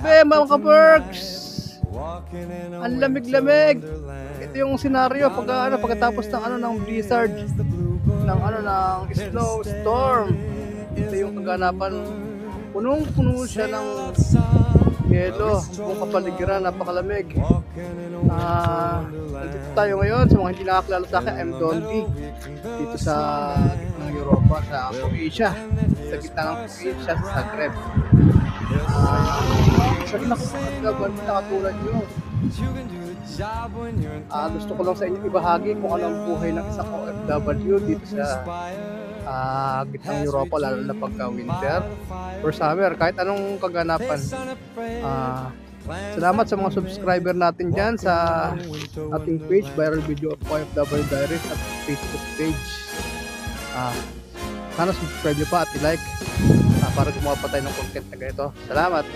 Be, mga ka-perks! Ang lamig-lamig! Ito yung senaryo pagkatapos ng blizzard, ng snow storm. Ito yung kaganapan. Punong-puno siya ng yelo, buong kapaligiran, napakalamig. Nandito tayo ngayon, sa mga hindi nakakilala sa akin, I'm Dondi. Dito sa gitna ng Europa, sa Croatia. Sa gitna ng Croatia, sa Zagreb. Sabi na katulad nyo. Gusto ko lang sa inyo ibahagi kung ano ang buhay ng isang OFW dito sa gitnang Europa, lalo na pagka winter or summer, kahit anong kaganapan. Salamat sa mga subscriber natin dyan sa ating page, Viral Video of OFW Diaries, at Facebook page. Sana subscribe nyo pa at i-like para gumawa pa tayo ng content na ganito. Salamat!